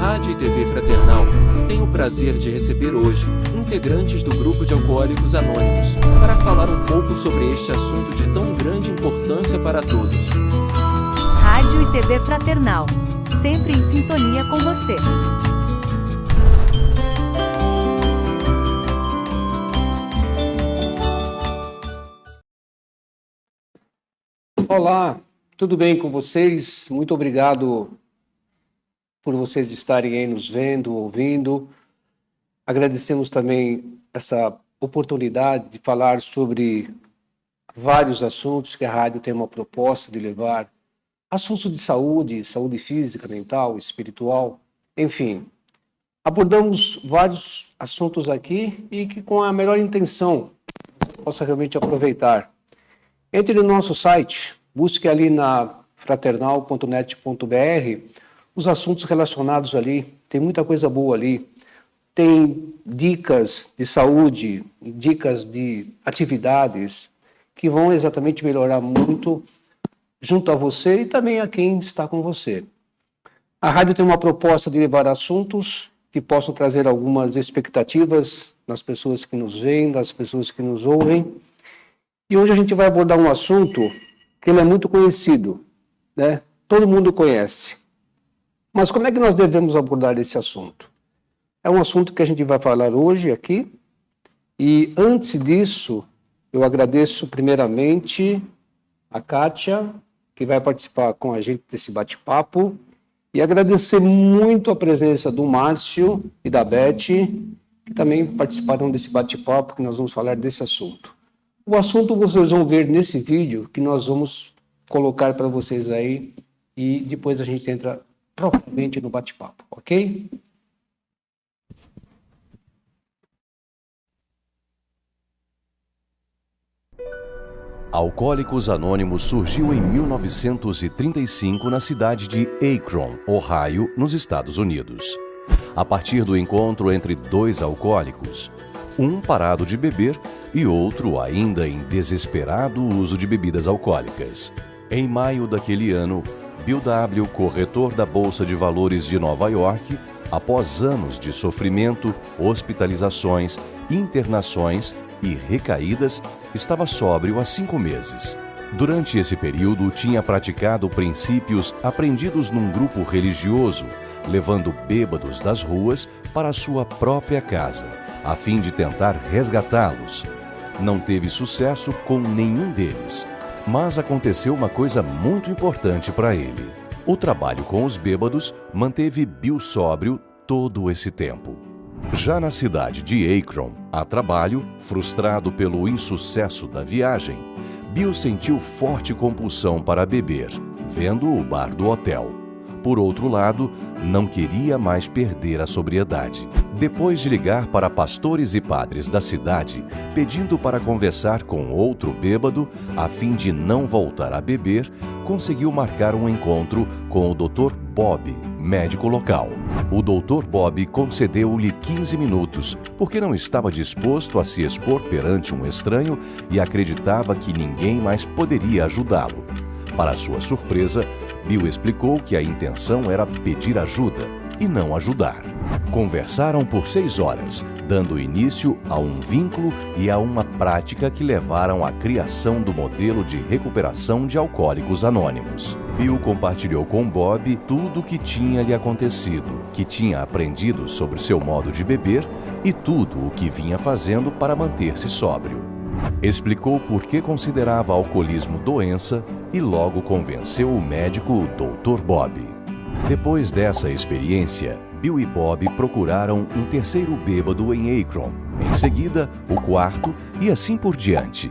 Rádio e TV Fraternal tem o prazer de receber hoje integrantes do grupo de Alcoólicos Anônimos para falar um pouco sobre este assunto de tão grande importância para todos. Rádio e TV Fraternal, sempre em sintonia com você. Olá, tudo bem com vocês? Muito obrigado por vocês estarem aí nos vendo, ouvindo. Agradecemos também essa oportunidade de falar sobre vários assuntos que a rádio tem uma proposta de levar. Assuntos de saúde, saúde física, mental, espiritual, enfim. Abordamos vários assuntos aqui e que com a melhor intenção você possa realmente aproveitar. Entre no nosso site, busque ali na fraternal.net.br os assuntos relacionados ali, tem muita coisa boa ali. Tem dicas de saúde, dicas de atividades que vão exatamente melhorar muito junto a você e também a quem está com você. A rádio tem uma proposta de levar assuntos que possam trazer algumas expectativas nas pessoas que nos veem, das pessoas que nos ouvem. E hoje a gente vai abordar um assunto que ele é muito conhecido, né? Todo mundo conhece. Mas como é que nós devemos abordar esse assunto? É um assunto que a gente vai falar hoje aqui. E antes disso, eu agradeço primeiramente a Kátia, que vai participar com a gente desse bate-papo, e agradecer muito a presença do Márcio e da Beth, que também participaram desse bate-papo, que nós vamos falar desse assunto. O assunto vocês vão ver nesse vídeo, que nós vamos colocar para vocês aí, e depois a gente entra propriamente no bate-papo, ok? Alcoólicos Anônimos surgiu em 1935 na cidade de Akron, Ohio, nos Estados Unidos. A partir do encontro entre dois alcoólicos, um parado de beber e outro ainda em desesperado uso de bebidas alcoólicas. Em maio daquele ano, Bill W., corretor da Bolsa de Valores de Nova York, após anos de sofrimento, hospitalizações, internações e recaídas, estava sóbrio há 5 meses. Durante esse período, tinha praticado princípios aprendidos num grupo religioso, levando bêbados das ruas para sua própria casa, a fim de tentar resgatá-los. Não teve sucesso com nenhum deles, mas aconteceu uma coisa muito importante para ele. O trabalho com os bêbados manteve Bill sóbrio todo esse tempo. Já na cidade de Akron, a trabalho, frustrado pelo insucesso da viagem, Bill sentiu forte compulsão para beber, vendo o bar do hotel. Por outro lado, não queria mais perder a sobriedade. Depois de ligar para pastores e padres da cidade, pedindo para conversar com outro bêbado, a fim de não voltar a beber, conseguiu marcar um encontro com o Dr. Bob, médico local. O Dr. Bob concedeu-lhe 15 minutos, porque não estava disposto a se expor perante um estranho e acreditava que ninguém mais poderia ajudá-lo. Para sua surpresa, Bill explicou que a intenção era pedir ajuda e não ajudar. Conversaram por 6 horas, dando início a um vínculo e a uma prática que levaram à criação do modelo de recuperação de alcoólicos anônimos. Bill compartilhou com Bob tudo o que tinha lhe acontecido, que tinha aprendido sobre seu modo de beber e tudo o que vinha fazendo para manter-se sóbrio. Explicou por que considerava alcoolismo doença e logo convenceu o médico Dr. Bob. Depois dessa experiência, Bill e Bob procuraram um terceiro bêbado em Akron, em seguida o quarto e assim por diante.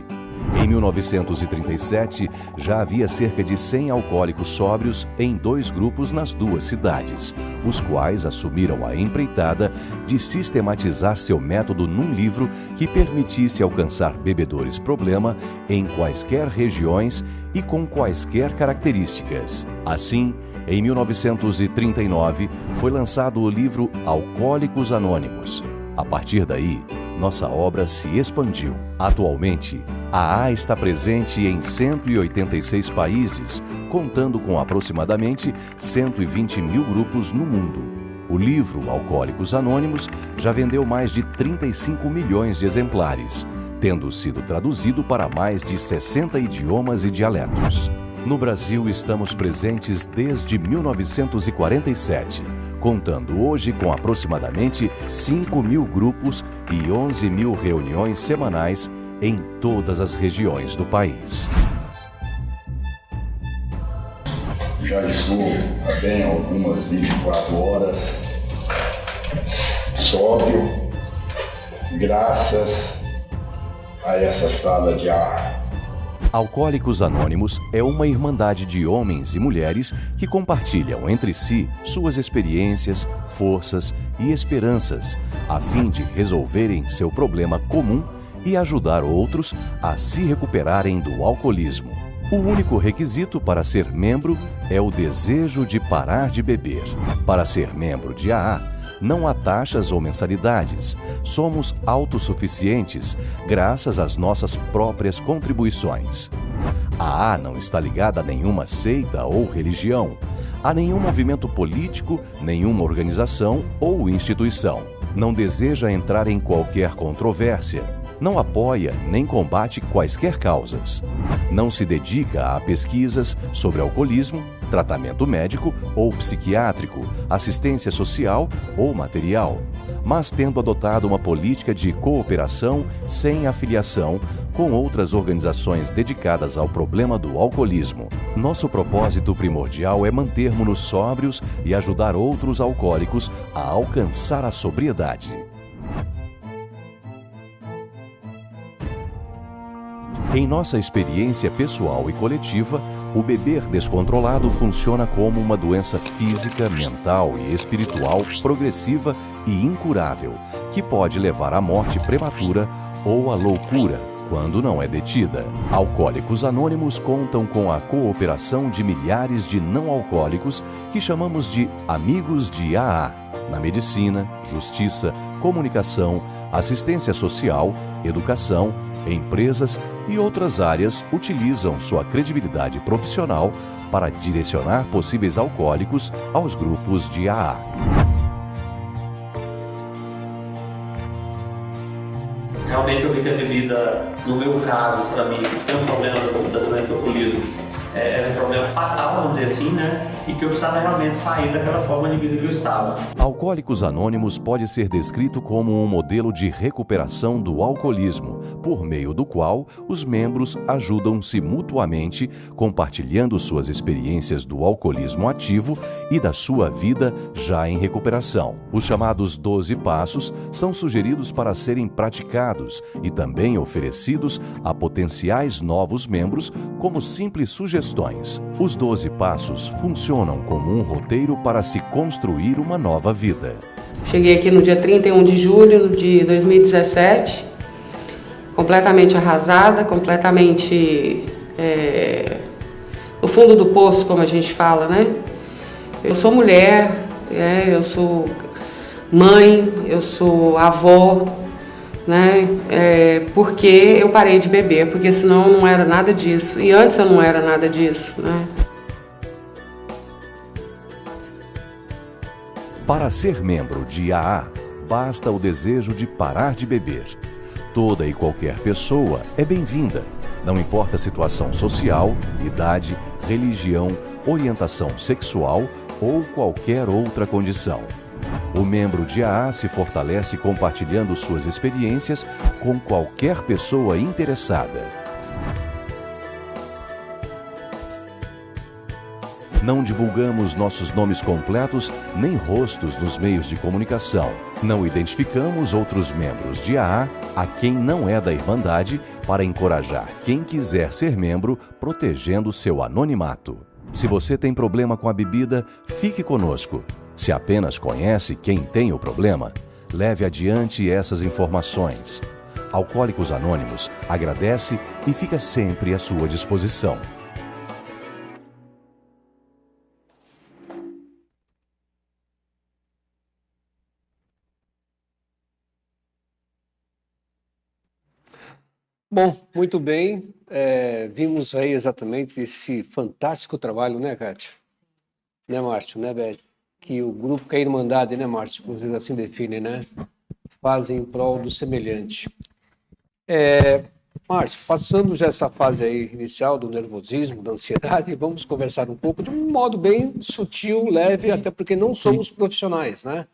Em 1937, já havia cerca de 100 alcoólicos sóbrios em 2 grupos nas 2 cidades, os quais assumiram a empreitada de sistematizar seu método num livro que permitisse alcançar bebedores problema em quaisquer regiões e com quaisquer características. Assim, em 1939, foi lançado o livro Alcoólicos Anônimos. A partir daí, nossa obra se expandiu. Atualmente, a AA está presente em 186 países, contando com aproximadamente 120 mil grupos no mundo. O livro Alcoólicos Anônimos já vendeu mais de 35 milhões de exemplares, tendo sido traduzido para mais de 60 idiomas e dialetos. No Brasil, estamos presentes desde 1947, contando hoje com aproximadamente 5 mil grupos e 11 mil reuniões semanais em todas as regiões do país. Já estou há bem algumas 24 horas sóbrio, graças a essa sala de ar. Alcoólicos Anônimos é uma irmandade de homens e mulheres que compartilham entre si suas experiências, forças e esperanças, a fim de resolverem seu problema comum e ajudar outros a se recuperarem do alcoolismo. O único requisito para ser membro é o desejo de parar de beber. Para ser membro de AA, não há taxas ou mensalidades. Somos autossuficientes graças às nossas próprias contribuições. A AA não está ligada a nenhuma seita ou religião, a nenhum movimento político, nenhuma organização ou instituição. Não deseja entrar em qualquer controvérsia. Não apoia nem combate quaisquer causas. Não se dedica a pesquisas sobre alcoolismo, tratamento médico ou psiquiátrico, assistência social ou material, mas tendo adotado uma política de cooperação sem afiliação com outras organizações dedicadas ao problema do alcoolismo. Nosso propósito primordial é mantermos-nos sóbrios e ajudar outros alcoólicos a alcançar a sobriedade. Em nossa experiência pessoal e coletiva, o beber descontrolado funciona como uma doença física, mental e espiritual progressiva e incurável, que pode levar à morte prematura ou à loucura, quando não é detida. Alcoólicos Anônimos contam com a cooperação de milhares de não-alcoólicos que chamamos de amigos de AA, na medicina, justiça, comunicação, assistência social, educação, empresas e outras áreas utilizam sua credibilidade profissional para direcionar possíveis alcoólicos aos grupos de AA. Realmente eu vi que a bebida, no meu caso, para mim, tem um problema da doença do alcoolismo, é um problema fatal, vamos dizer assim, né? E que eu precisava realmente sair daquela forma de vida que eu estava. Alcoólicos Anônimos pode ser descrito como um modelo de recuperação do alcoolismo, por meio do qual os membros ajudam-se mutuamente, compartilhando suas experiências do alcoolismo ativo e da sua vida já em recuperação. Os chamados 12 passos são sugeridos para serem praticados e também oferecidos a potenciais novos membros como simples sugestões. Os 12 passos funcionam como um roteiro para se construir uma nova vida. Cheguei aqui no dia 31 de julho de 2017, completamente arrasada, completamente no fundo do poço, como a gente fala, né? Eu sou mulher, eu sou mãe, eu sou avó, né? Porque eu parei de beber, porque senão eu não era nada disso. E antes eu não era nada disso, né? Para ser membro de AA, basta o desejo de parar de beber. Toda e qualquer pessoa é bem-vinda, não importa a situação social, idade, religião, orientação sexual ou qualquer outra condição. O membro de AA se fortalece compartilhando suas experiências com qualquer pessoa interessada. Não divulgamos nossos nomes completos nem rostos nos meios de comunicação. Não identificamos outros membros de AA a quem não é da Irmandade para encorajar quem quiser ser membro, protegendo seu anonimato. Se você tem problema com a bebida, fique conosco. Se apenas conhece quem tem o problema, leve adiante essas informações. Alcoólicos Anônimos agradece e fica sempre à sua disposição. Bom, muito bem. Vimos aí exatamente esse fantástico trabalho, né, Kátia? Né, Márcio? Né, Beth? que o grupo, que a Irmandade, né, Márcio, como vocês assim definem, né, fazem em prol do semelhante. Márcio, passando já essa fase aí inicial do nervosismo, da ansiedade, vamos conversar um pouco de um modo bem sutil, leve, até porque não somos profissionais, né?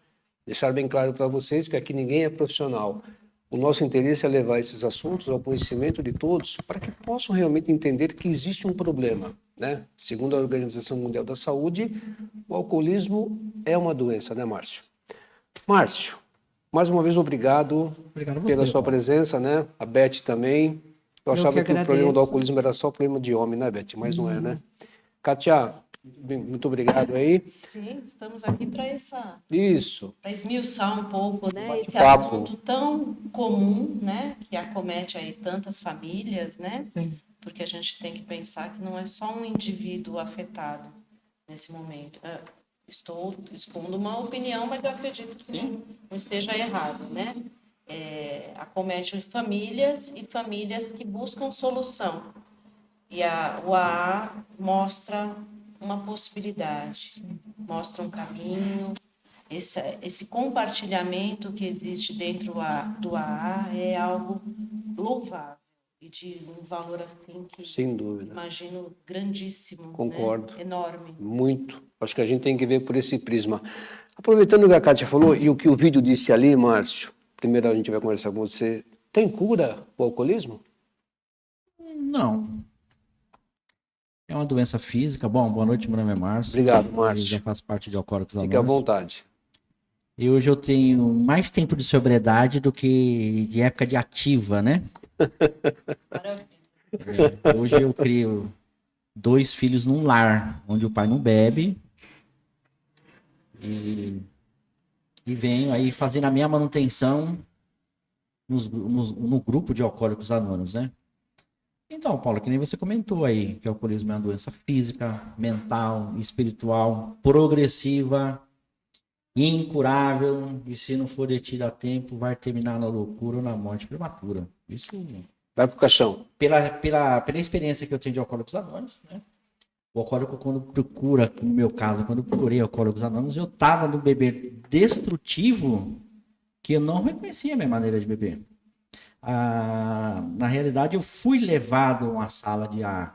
Deixar bem claro para vocês que aqui ninguém é profissional. O nosso interesse é levar esses assuntos ao conhecimento de todos para que possam realmente entender que existe um problema, né? Segundo a Organização Mundial da Saúde, o alcoolismo é uma doença, né, Márcio? Márcio, mais uma vez, obrigado pela sua presença, né? A Beth também. Eu achava que o problema do alcoolismo era só problema de homem, né, Beth? Mas não é, né? Kátia, muito obrigado aí. Sim, estamos aqui para Isso. Para esmiuçar um pouco, né? Esse Bate-papo. assunto tão comum, né? Que acomete aí tantas famílias, né? Sim. Porque a gente tem que pensar que não é só um indivíduo afetado nesse momento. Estou expondo uma opinião, mas eu acredito que não esteja errado, né? Acomete famílias e famílias que buscam solução. E o AA mostra uma possibilidade, mostra um caminho. Esse compartilhamento que existe dentro do AA é algo louvável e de um valor assim que, sem dúvida, imagino, grandíssimo. Concordo. Né? Enorme. Muito. Acho que a gente tem que ver por esse prisma. Aproveitando o que a Kátia falou e o que o vídeo disse ali, Márcio, primeiro a gente vai conversar com você. Tem cura o alcoolismo? Não. É uma doença física. Bom, boa noite, meu nome é Márcio. Obrigado, Eu Márcio. já faço parte de Alcoólicos Anônimos. Fique à vontade. E hoje eu tenho mais tempo de sobriedade do que de época de ativa, né? Hoje eu crio 2 filhos num lar, onde o pai não bebe. E venho aí fazendo a minha manutenção no grupo de Alcoólicos Anônimos, né? Então, Paulo, que nem você comentou aí, que o alcoolismo é uma doença física, mental, espiritual, progressiva, incurável, e se não for detida a tempo, vai terminar na loucura ou na morte prematura. Isso vai pro caixão. Pela experiência que eu tenho de Alcoólicos Anônimos, né? O alcoólico, quando procura, no meu caso, quando eu procurei Alcoólicos Anônimos, eu estava no beber destrutivo que eu não reconhecia a minha maneira de beber. Na realidade, eu fui levado a uma sala de AA.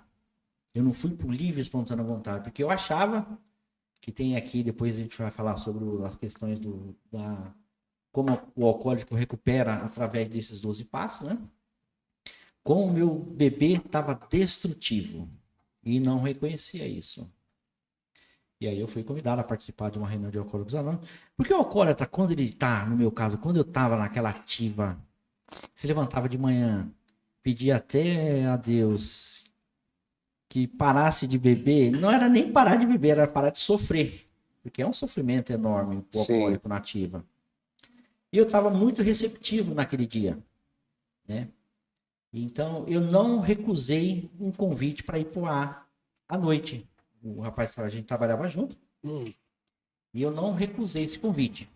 Eu não fui por livre e espontânea vontade, porque eu achava que tem aqui, depois a gente vai falar sobre as questões como o alcoólico recupera através desses 12 passos, né? Como o meu bebê estava destrutivo e não reconhecia isso. E aí eu fui convidado a participar de uma reunião de Alcoólicos Anônimos, porque o alcoólatra, quando ele está, no meu caso, quando eu estava naquela ativa, se levantava de manhã, pedia até a Deus que parasse de beber, não era nem parar de beber, era parar de sofrer, porque é um sofrimento enorme o alcoólico na ativa. E eu estava muito receptivo naquele dia, né? Então eu não recusei um convite para ir para o AA à noite. O rapaz, a gente trabalhava junto, e eu não recusei esse convite.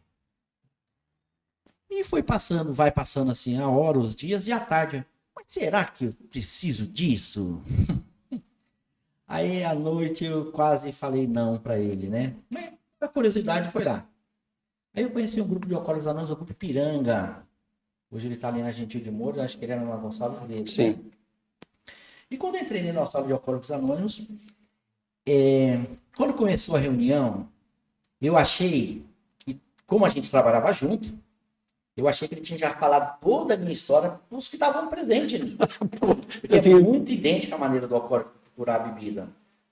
E vai passando assim a hora, os dias e a tarde. Mas será que eu preciso disso? Aí à noite eu quase falei não para ele, né? Mas a curiosidade foi lá. Aí eu conheci um grupo de Alcoólicos Anônimos, o grupo Ipiranga. Hoje ele está ali na Gentil de Moura, acho que ele era na Gonçalves dele. Sim. Né? E quando eu entrei na nossa sala de Alcoólicos Anônimos, quando começou a reunião, eu achei que, como a gente trabalhava junto, eu achei que ele tinha já falado toda a minha história para os que estavam presentes. Né? Porque é muito idêntica a maneira do alcoólico curar a bebida.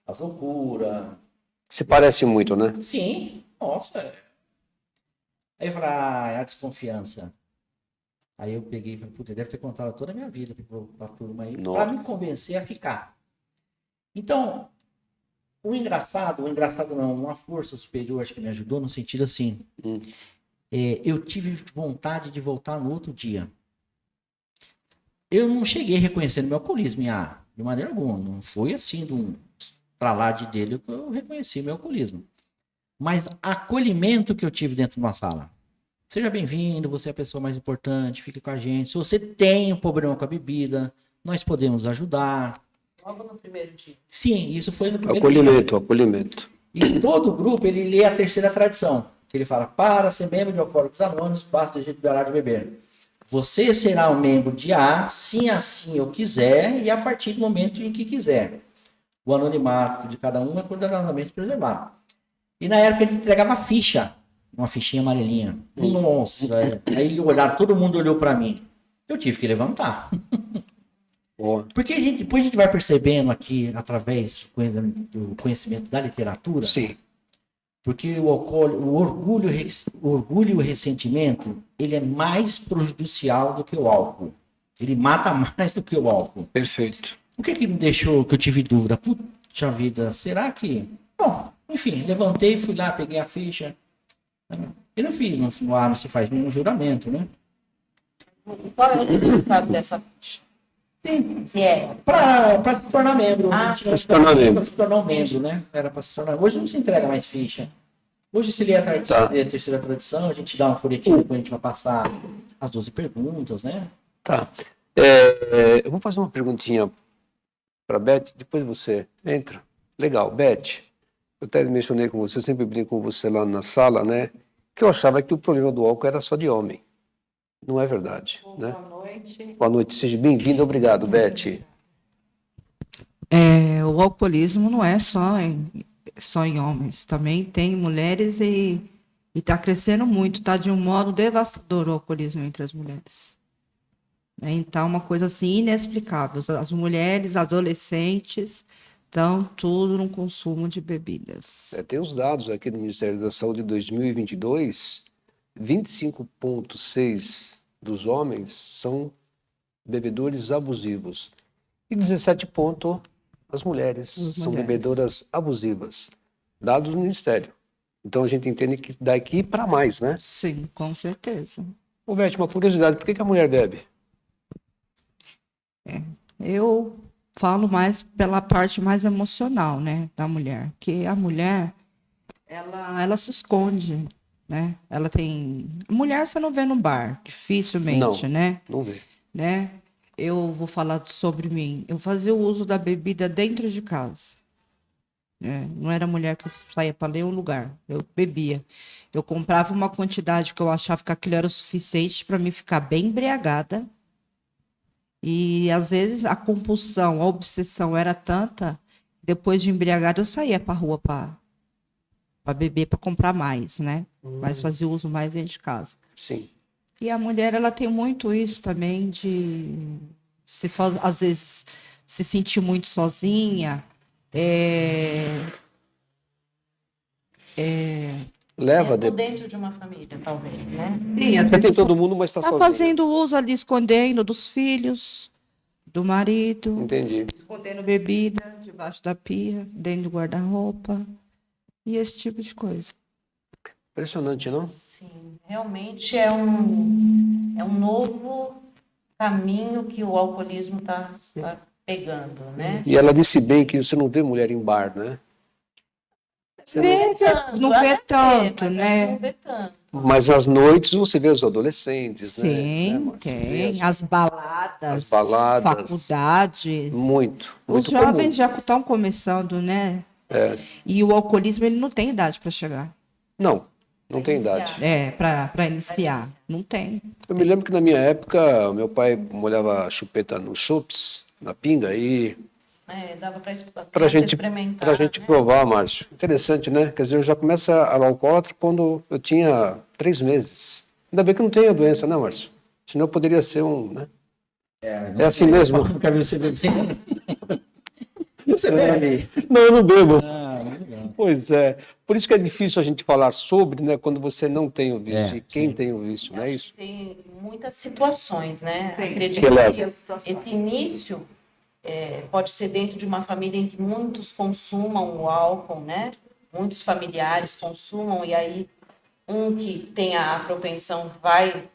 As loucuras. Se parece muito, né? Sim, nossa. Aí eu falei, é a desconfiança. Aí eu peguei e falei, puta, deve ter contado toda a minha vida para a turma aí, para me convencer a ficar. Então, uma força superior, acho que me ajudou no sentido assim, eu tive vontade de voltar no outro dia. Eu não cheguei reconhecendo meu alcoolismo de maneira alguma, não foi assim, de um estralar de dele que eu reconheci meu alcoolismo. Mas acolhimento que eu tive dentro de uma sala. Seja bem-vindo, você é a pessoa mais importante, fique com a gente. Se você tem um problema com a bebida, nós podemos ajudar. Logo no primeiro dia. Sim, isso foi no primeiro dia. Acolhimento. E todo grupo, ele lê a terceira tradição, que ele fala, para ser membro de Alcoólicos Anônimos, basta a gente parar de beber. Você será um membro de A, se assim eu quiser, e a partir do momento em que quiser. O anonimato de cada um é cuidadosamente preservado. E na época ele entregava ficha, uma fichinha amarelinha. Nossa, aí olharam, todo mundo olhou para mim. Eu tive que levantar. Porque depois a gente vai percebendo aqui, através do conhecimento da literatura, Sim. porque o orgulho e o ressentimento, ele é mais prejudicial do que o álcool. Ele mata mais do que o álcool. Perfeito. O que me deixou, que eu tive dúvida? Puxa vida, será que... Bom, enfim, levantei, fui lá, peguei a ficha. E não fiz, não se faz nenhum juramento, né? Qual é o significado dessa ficha? Sim. Que é? Para se tornar membro. Ah, Para se tornar um membro, né? Era para se tornar. Hoje não se entrega mais ficha. Hoje, se lê a terceira tradição, a gente dá um folhetinho, depois a gente vai passar as 12 perguntas, né? Tá. Eu vou fazer uma perguntinha para a Beth, depois você entra. Legal, Beth. Eu até mencionei com você, eu sempre brinco com você lá na sala, né? Que eu achava que o problema do álcool era só de homem. Não é verdade, né? Boa noite. Boa noite, seja bem-vindo. Obrigado, Beth. O alcoolismo não é só em homens, também tem mulheres e está crescendo muito, está de um modo devastador o alcoolismo entre as mulheres. Então, uma coisa assim inexplicável. As mulheres, adolescentes, estão tudo no consumo de bebidas. Tem os dados aqui do Ministério da Saúde de 2022, 25,6% dos homens são bebedores abusivos e 17% as mulheres são bebedoras abusivas, dados do Ministério. Então a gente entende que daqui para mais, né? Sim, com certeza. Ô, Beth, uma curiosidade, por que a mulher bebe? Eu falo mais pela parte mais emocional, né, da mulher, que a mulher, ela se esconde, né? Ela tem... Mulher você não vê no bar, dificilmente, né? Não vê. Né? Eu vou falar sobre mim. Eu fazia o uso da bebida dentro de casa. Não era mulher que eu saía para nenhum lugar. Eu bebia. Eu comprava uma quantidade que eu achava que aquilo era o suficiente para mim ficar bem embriagada. E, às vezes, a compulsão, a obsessão era tanta, depois de embriagada, eu saía para a rua para beber, para comprar mais, né? Mas fazia uso mais dentro de casa. Sim. E a mulher, ela tem muito isso também de, às vezes, se sentir muito sozinha. Leva Mesmo dentro de uma família, talvez, né? Sim, às Você vezes tem todo mundo, mas está tá sozinho. fazendo uso ali, escondendo dos filhos, do marido. Entendi. Escondendo bebida debaixo da pia, dentro do guarda-roupa. E esse tipo de coisa. Impressionante, não? Sim, realmente é um novo caminho que o alcoolismo está pegando, né? E ela disse bem que você não vê mulher em bar, né? Não vê tanto, né? Não vê tanto. Mas às noites você vê os adolescentes, né? Sim, tem. As baladas, faculdades. Muito. Os jovens já estão começando, né? E o alcoolismo, ele não tem idade para chegar. Não tem idade. Para iniciar. Não tem. Eu me lembro que na minha época, meu pai molhava chupeta nos chupes, na pinga, e... dava para experimentar. Para a gente provar, Márcio. Interessante, né? Quer dizer, eu já começo a alcoólatra quando eu tinha 3 meses. Ainda bem que eu não tenho a doença, né, Márcio? Senão eu poderia ser um, né? É assim mesmo. Nunca vi você beber. Você bebe? Não, eu não bebo. Pois é. Por isso que é difícil a gente falar sobre, né? Quando você não tem o vício. E quem tem o vício, não é isso? Tem muitas situações, né? Sim. Acredito que esse início pode ser dentro de uma família em que muitos consumam o álcool, né? Muitos familiares consumam, e aí um que tem a propensão vai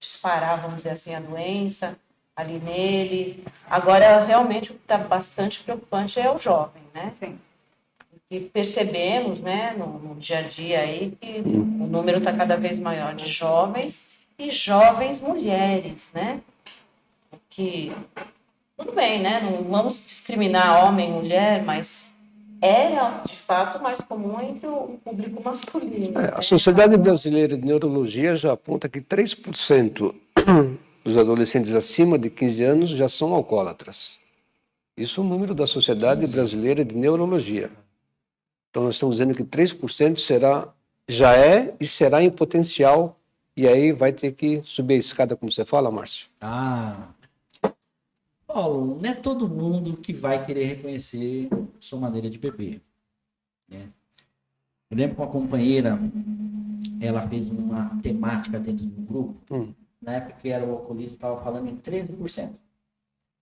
disparar, vamos dizer assim, a doença ali nele. Agora, realmente, o que está bastante preocupante é o jovem, né? Sim. E percebemos, né, no dia a dia aí, que o número está cada vez maior de jovens e jovens mulheres, né? Que, tudo bem, né? Não vamos discriminar homem e mulher, mas era, de fato, mais comum entre o público masculino. A Sociedade Brasileira de Neurologia já aponta que 3% dos adolescentes acima de 15 anos já são alcoólatras. Isso é o número da Sociedade Brasileira de Neurologia. Então, nós estamos dizendo que 3% já é e será em potencial, e aí vai ter que subir a escada, como você fala, Márcio. Paulo, não é todo mundo que vai querer reconhecer sua maneira de beber, né? Eu lembro que uma companheira, ela fez uma temática dentro do grupo, na época que era o alcoolismo, estava falando em 13%.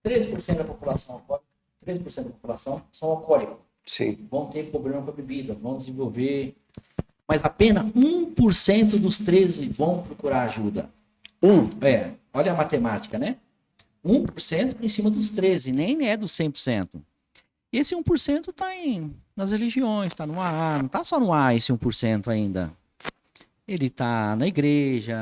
13% da população alcoólica, 13% da população são alcoólicos. Sim. Vão ter problema com a bebida, vão desenvolver. Mas apenas 1% dos 13 vão procurar ajuda. Olha a matemática, né? 1% em cima dos 13, nem é dos 100%. E esse 1% está nas religiões, está no AA, não está só no AA esse 1% ainda. Ele está na igreja,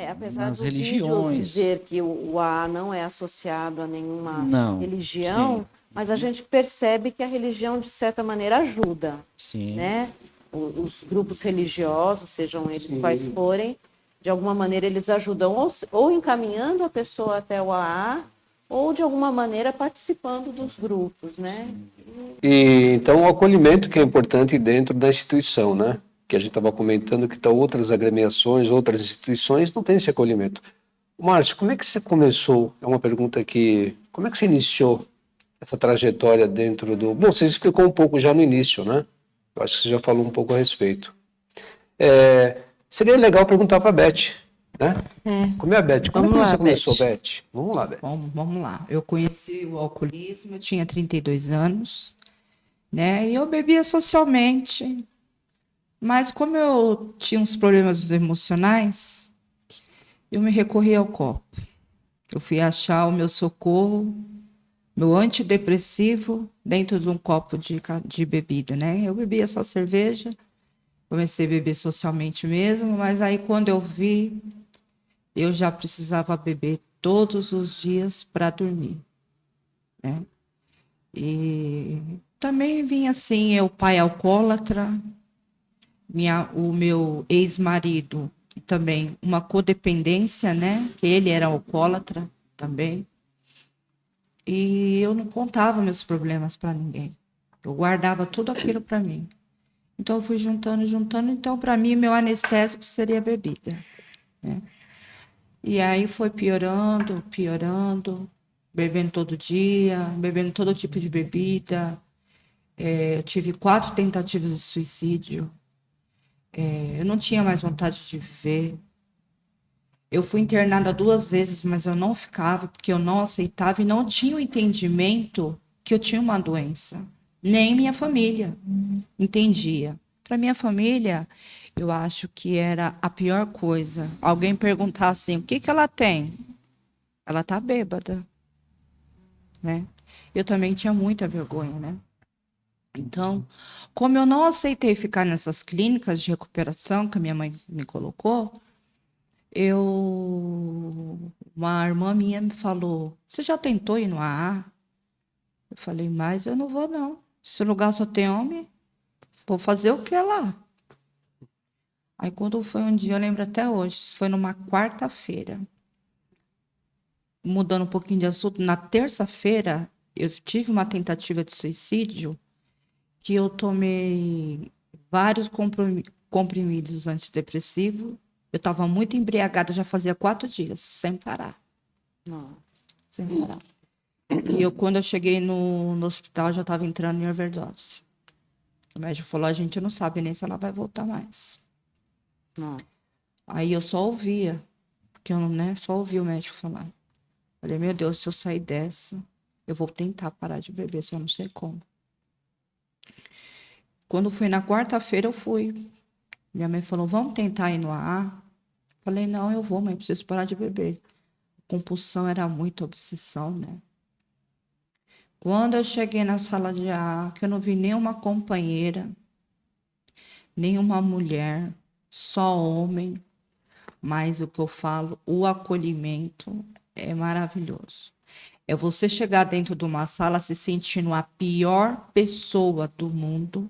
apesar nas do religiões. vídeo dizer que o AA não é associado a nenhuma religião, sim. Mas a gente percebe que a religião, de certa maneira, ajuda. Sim. Né? Os grupos religiosos, sejam eles quais forem, de alguma maneira eles ajudam ou encaminhando a pessoa até o AA, ou de alguma maneira participando dos grupos, né? E então o acolhimento que é importante dentro da instituição, né? Que a gente estava comentando que outras agremiações, outras instituições não têm esse acolhimento. Márcio, como é que você começou? É uma pergunta como é que você iniciou essa trajetória dentro do... Bom, você explicou um pouco já no início, né? Eu acho que você já falou um pouco a respeito. Seria legal perguntar para a Beth, né? Como é a Beth? Como é que você começou, Beth? Vamos lá, Beth. Vamos lá. Eu conheci o alcoolismo, eu tinha 32 anos, né? E eu bebia socialmente. Mas como eu tinha uns problemas emocionais, eu me recorri ao copo. Eu fui achar o meu socorro, meu antidepressivo, dentro de um copo de bebida, né? Eu bebia só cerveja, comecei a beber socialmente mesmo, mas aí quando eu vi, eu já precisava beber todos os dias para dormir, né? E também vinha assim, o pai alcoólatra, o meu ex-marido também, uma codependência, né? Que ele era alcoólatra também. E eu não contava meus problemas para ninguém. Eu guardava tudo aquilo para mim. Então, eu fui juntando. Então, para mim, meu anestésico seria a bebida, né? E aí foi piorando, bebendo todo dia, bebendo todo tipo de bebida. Eu tive 4 tentativas de suicídio. Eu não tinha mais vontade de viver. Eu fui internada 2 vezes, mas eu não ficava, porque eu não aceitava e não tinha o entendimento que eu tinha uma doença. Nem minha família entendia. Para minha família, eu acho que era a pior coisa. Alguém perguntar assim, o que ela tem? Ela está bêbada, né? Eu também tinha muita vergonha, né? Então, como eu não aceitei ficar nessas clínicas de recuperação que a minha mãe me colocou, uma irmã minha me falou, você já tentou ir no AA? Eu falei, mas eu não vou não. Se o lugar só tem homem, vou fazer o que lá? Aí quando foi um dia, eu lembro até hoje, foi numa quarta-feira. Mudando um pouquinho de assunto, na terça-feira, eu tive uma tentativa de suicídio, que eu tomei vários comprimidos antidepressivos. Eu estava muito embriagada, já fazia 4 dias, sem parar. Nossa. Sem parar. E quando eu cheguei no hospital, já estava entrando em overdose. O médico falou, a gente não sabe nem se ela vai voltar mais. Não. Aí eu só ouvia, porque eu só ouvia o médico falar. Falei, meu Deus, se eu sair dessa, eu vou tentar parar de beber, só não sei como. Quando foi na quarta-feira, eu fui. Minha mãe falou, vamos tentar ir no AA? Falei, não, eu vou, mãe, preciso parar de beber. A compulsão era muita obsessão, né? Quando eu cheguei na sala de AA, que eu não vi nenhuma companheira, nenhuma mulher, só homem, mas o que eu falo, o acolhimento é maravilhoso. É você chegar dentro de uma sala se sentindo a pior pessoa do mundo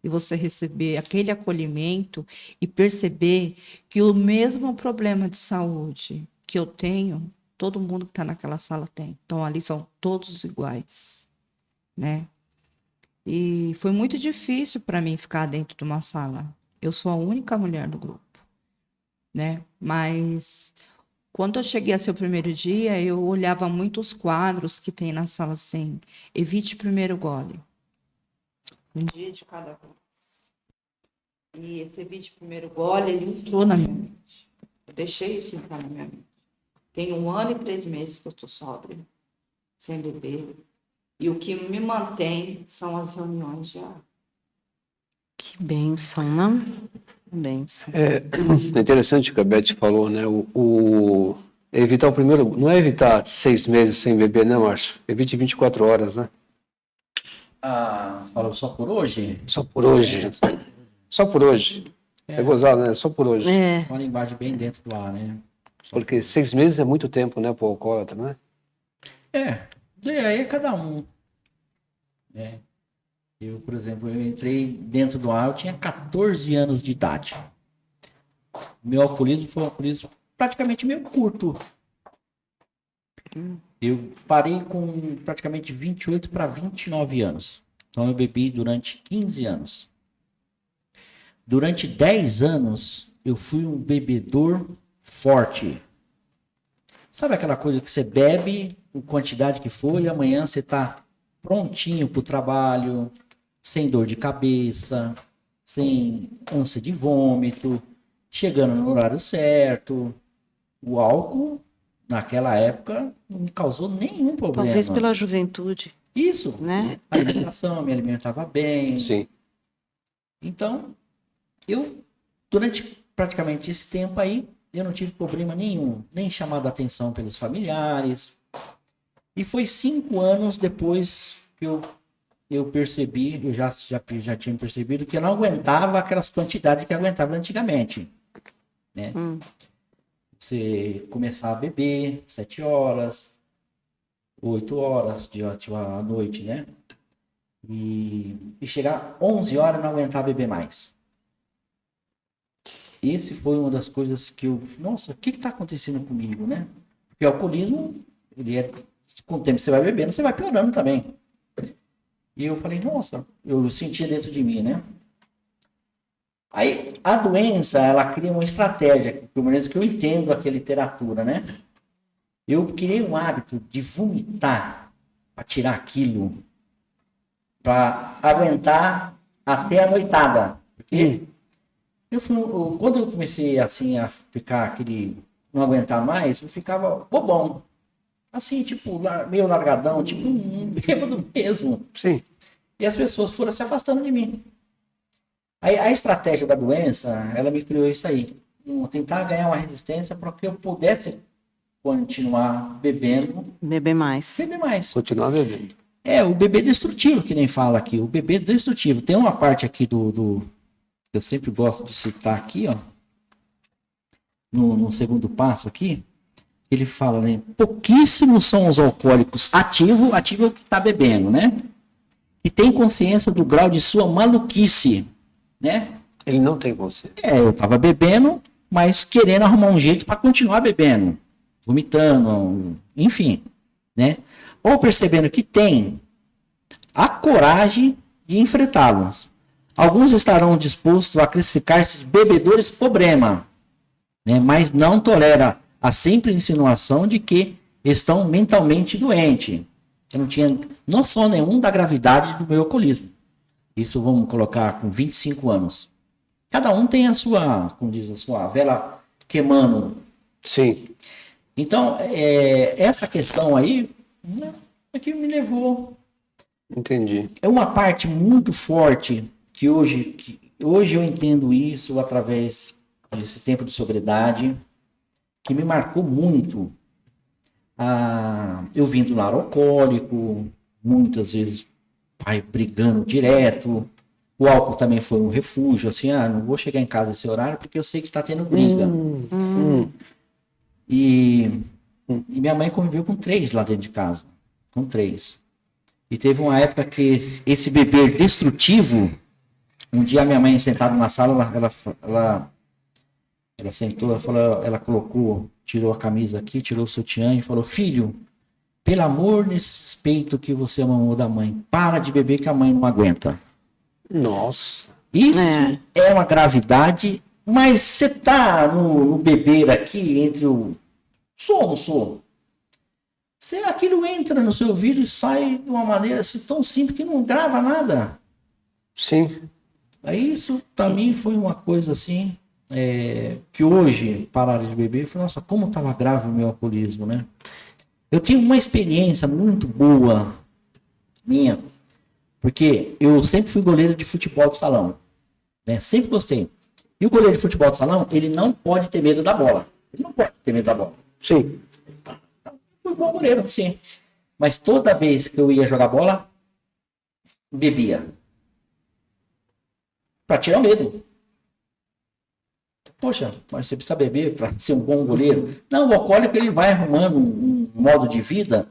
e você receber aquele acolhimento e perceber que o mesmo problema de saúde que eu tenho, todo mundo que está naquela sala tem. Então, ali são todos iguais, né? E foi muito difícil para mim ficar dentro de uma sala. Eu sou a única mulher do grupo, né? Mas quando eu cheguei a ser o primeiro dia, eu olhava muito os quadros que tem na sala assim, evite o primeiro gole. Um dia de cada vez. E esse evite o primeiro gole, ele entrou na minha mente. Eu deixei isso entrar na minha mente. Tem 1 ano e 3 meses que eu estou sóbria, sem beber. E o que me mantém são as reuniões diárias. Que bênção, não? Bênção. É interessante o que a Beth falou, né? Evitar o primeiro... Não é evitar 6 meses sem beber, né, Márcio? Evite 24 horas, né? Falou só por hoje? Só por hoje. Só por hoje. É gozado, né? Só por hoje. Uma linguagem bem dentro do ar, né? Porque 6 meses é muito tempo, né, para o alcoólatra, né? Aí é cada um. Né? Eu, por exemplo, eu entrei dentro do ar, eu tinha 14 anos de idade. Meu alcoolismo foi um alcoolismo praticamente meio curto. Eu parei com praticamente 28 para 29 anos. Então eu bebi durante 15 anos. Durante 10 anos, eu fui um bebedor forte. Sabe aquela coisa que você bebe, em quantidade que for, e amanhã você está prontinho para o trabalho, sem dor de cabeça, sem ânsia de vômito, chegando no horário certo. O álcool, naquela época, não me causou nenhum problema. Talvez pela juventude. Isso, né? A alimentação, me alimentava bem. Sim. Então, eu, durante praticamente esse tempo aí, eu não tive problema nenhum, nem chamado a atenção pelos familiares. E foi 5 anos depois que eu percebi, eu já tinha percebido que eu não aguentava aquelas quantidades que eu aguentava antigamente. Né? Você começar a beber 7 horas, 8 horas à noite, né? E chegar 11 horas e não aguentar beber mais. Esse foi uma das coisas que eu... Nossa, o que está acontecendo comigo, né? Porque o alcoolismo, com o tempo que você vai bebendo, você vai piorando também. E eu falei, nossa, eu sentia dentro de mim, né? Aí, a doença, ela cria uma estratégia, pelo menos que eu entendo aqui a literatura, né? Eu criei um hábito de vomitar para tirar aquilo, para aguentar até a noitada. Porque quando eu comecei assim a ficar não aguentar mais, eu ficava bobão. Assim, tipo, meio largadão, tipo um bêbado mesmo. Sim. E as pessoas foram se afastando de mim. Aí a estratégia da doença, ela me criou isso aí. Tentar ganhar uma resistência para que eu pudesse continuar bebendo. Beber mais. Beber mais. Continuar bebendo. O bebê destrutivo, que nem fala aqui. O bebê destrutivo. Tem uma parte aqui do eu sempre gosto de citar aqui, ó. No segundo passo aqui. Ele fala, né? Pouquíssimos são os alcoólicos ativo é o que está bebendo, né? E tem consciência do grau de sua maluquice, né? Ele não tem consciência. Eu estava bebendo, mas querendo arrumar um jeito para continuar bebendo, vomitando, enfim, né? Ou percebendo que tem a coragem de enfrentá-los. Alguns estarão dispostos a classificar-se de bebedores problema, né? Mas não tolera a simples insinuação de que estão mentalmente doentes. Eu não tinha noção nenhuma da gravidade do meu alcoolismo. Isso vamos colocar com 25 anos. Cada um tem a sua, como diz, a sua vela queimando. Sim. Então, essa questão aí é que me levou. Entendi. É uma parte muito forte que hoje eu entendo isso através desse tempo de sobriedade, que me marcou muito. Eu vim do lar alcoólico, muitas vezes pai brigando direto. O álcool também foi um refúgio, assim, não vou chegar em casa nesse horário porque eu sei que está tendo briga. E E minha mãe conviveu com 3 lá dentro de casa. Com 3. E teve uma época que esse beber destrutivo, um dia a minha mãe sentada na sala, ela sentou, ela colocou, tirou a camisa aqui, tirou o sutiã e falou: filho, pelo amor nesse peito que você mamou da mãe, para de beber que a mãe não aguenta. Nossa. Isso é uma gravidade, mas você tá no beber aqui entre o som. Aquilo entra no seu ouvido e sai de uma maneira assim, tão simples que não grava nada. Sim. Aí isso para mim foi uma coisa assim, que hoje, parar de beber, eu falei, nossa, como estava grave o meu alcoolismo, né? Eu tive uma experiência muito boa minha, porque eu sempre fui goleiro de futebol de salão, né? Sempre gostei. E o goleiro de futebol de salão, ele não pode ter medo da bola. Ele não pode ter medo da bola. Sim. Fui bom goleiro, sim. Mas toda vez que eu ia jogar bola, bebia. Pra tirar o medo. Poxa, mas você precisa beber para ser um bom goleiro. Não, o alcoólico ele vai arrumando um modo de vida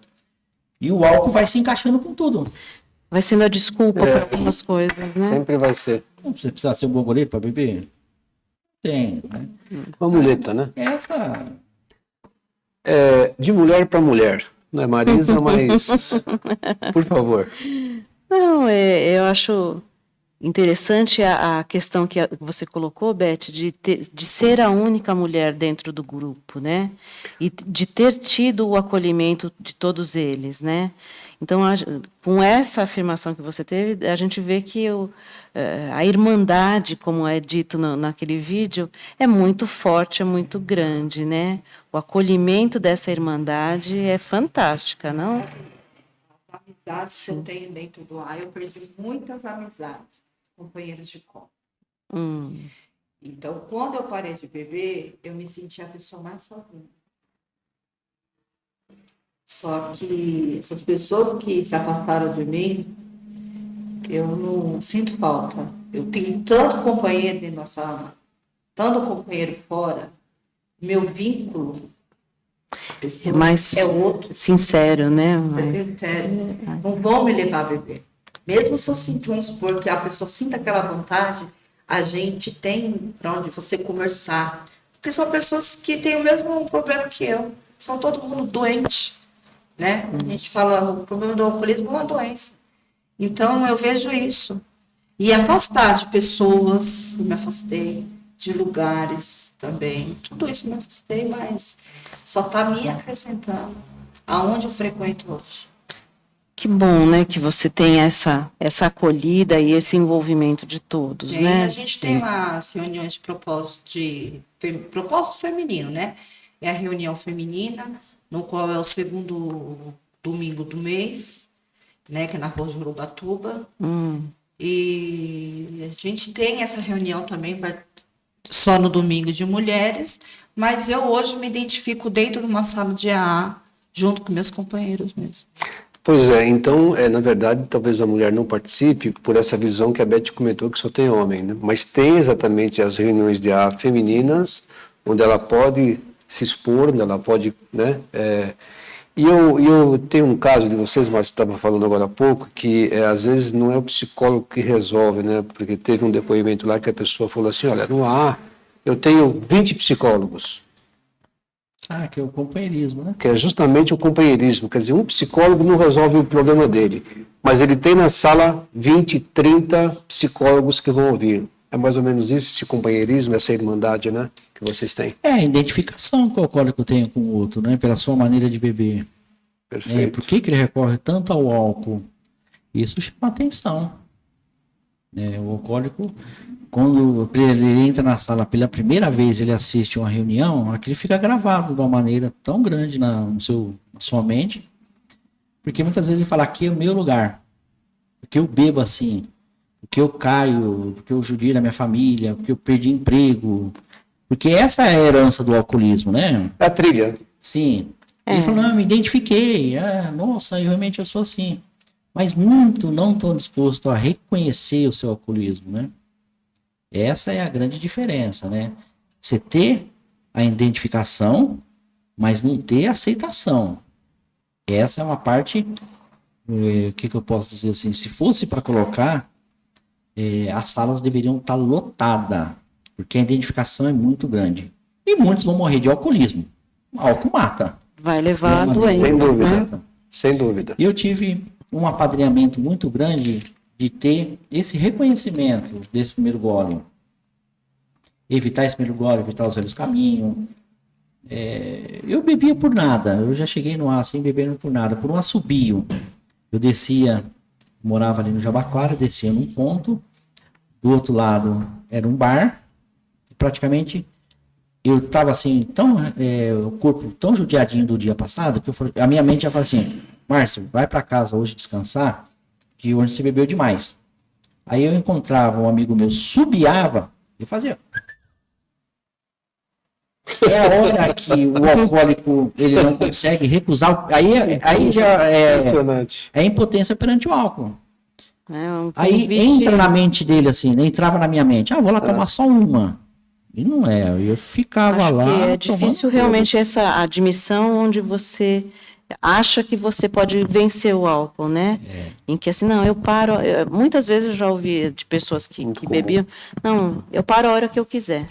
e o álcool vai se encaixando com tudo. Vai sendo a desculpa para algumas coisas, né? Sempre vai ser. Não você precisa ser um bom goleiro para beber? Tem, né? Uma muleta, né? Essa... de mulher para mulher. Não é Marisa, mas... Por favor. Não, eu acho interessante a questão que você colocou, Beth, de ser a única mulher dentro do grupo, né? E de ter tido o acolhimento de todos eles, né? Então, com essa afirmação que você teve, a gente vê que a irmandade, como é dito naquele vídeo, é muito forte, é muito grande, né? O acolhimento dessa irmandade é fantástica, não? As amizades que eu tenho dentro do ar, eu perdi muitas amizades, companheiros de copa. Então, quando eu parei de beber, eu me senti a pessoa mais sozinha. Só que essas pessoas que se afastaram de mim, eu não sinto falta. Eu tenho tanto companheiro dentro da sala, tanto companheiro fora, meu vínculo mais é outro. Sincero, né? É sincero. Não vão me levar a beber. Mesmo se eu sentir, vamos supor, que a pessoa sinta aquela vontade, a gente tem para onde você conversar. Porque são pessoas que têm o mesmo problema que eu. São todo mundo doente. Né? A gente fala, o problema do alcoolismo é uma doença. Então, eu vejo isso. E afastar de pessoas, eu me afastei, de lugares também. Tudo isso eu me afastei, mas só está me acrescentando aonde eu frequento hoje. Que bom, né, que você tem essa acolhida e esse envolvimento de todos, né? A gente tem as reuniões de propósito feminino, né? É a reunião feminina, no qual é o segundo domingo do mês, né, que é na Rua Jurubatuba. E a gente tem essa reunião também só no domingo de mulheres, mas eu hoje me identifico dentro de uma sala de AA, junto com meus companheiros mesmo. Pois é, então, na verdade, talvez a mulher não participe por essa visão que a Beth comentou que só tem homem, né? Mas tem exatamente as reuniões de AA femininas, onde ela pode se expor, onde ela pode, né? E eu tenho um caso de vocês, Márcio estava falando agora há pouco, que às vezes não é o psicólogo que resolve, né? Porque teve um depoimento lá que a pessoa falou assim, olha, no AA eu tenho 20 psicólogos. Que é o companheirismo, né? Que é justamente o companheirismo, quer dizer, um psicólogo não resolve o problema dele, mas ele tem na sala 20, 30 psicólogos que vão ouvir. É mais ou menos isso, esse companheirismo, essa irmandade, né, que vocês têm. A identificação que o alcoólico tem com o outro, né, pela sua maneira de beber. Perfeito. Por que ele recorre tanto ao álcool? Isso chama atenção. O alcoólico, quando ele entra na sala pela primeira vez, ele assiste uma reunião, aquilo fica gravado de uma maneira tão grande na sua mente, porque muitas vezes ele fala, aqui é o meu lugar, porque eu bebo assim, porque eu caio, porque eu judiei na minha família, porque eu perdi emprego, porque essa é a herança do alcoolismo, né? É a trilha. Sim. Ele falou, não, eu me identifiquei, nossa, eu sou assim. Mas muito não estão dispostos a reconhecer o seu alcoolismo, né? Essa é a grande diferença, né? Você ter a identificação mas não ter aceitação. Essa é uma parte, o que eu posso dizer assim, se fosse para colocar, as salas deveriam estar lotadas, porque a identificação é muito grande. E muitos vão morrer de alcoolismo. O álcool mata. Vai levar a doença. Sem dúvida. Né? Sem dúvida. E eu tive um apadrinhamento muito grande de ter esse reconhecimento desse primeiro gole. Evitar esse primeiro gole, evitar os velhos caminhos. Eu bebia por nada. Eu já cheguei no ar assim, bebendo por nada. Por um assobio. Eu descia, morava ali no Jabaquara, descia num ponto. Do outro lado era um bar. Praticamente eu estava assim, o corpo tão judiadinho do dia passado, que a minha mente já falou assim: Márcio, vai para casa hoje descansar, que hoje você bebeu demais. Aí eu encontrava um amigo meu, subiava, e fazia. É a hora que o alcoólico ele não consegue recusar. Aí já é impotência perante o álcool. Aí entra na mente dele assim, entrava na minha mente, vou lá tomar só uma. E não é, eu ficava lá. É difícil realmente essa admissão onde você acha que você pode vencer o álcool, né? Em que assim, não, eu paro. Muitas vezes eu já ouvi de pessoas que bebiam, não, eu paro a hora que eu quiser.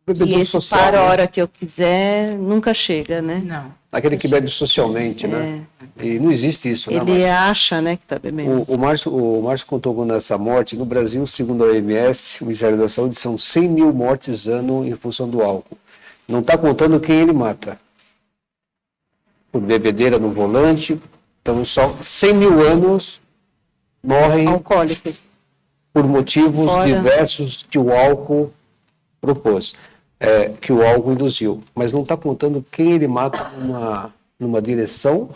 E esse social, paro a hora que eu quiser nunca chega, né? Não. Aquele que bebe socialmente, né? E não existe isso, né, Ele Márcio? acha, né, que está bebendo. O Márcio contou nessa morte. No Brasil, segundo a OMS, o Ministério da Saúde, são 100 mil mortes ano em função do álcool. Não está contando quem ele mata. Por bebedeira no volante. Então, só 100 mil anos morrem alcoólicos por motivos diversos que o álcool propôs, que o álcool induziu. Mas não está contando quem ele mata numa direção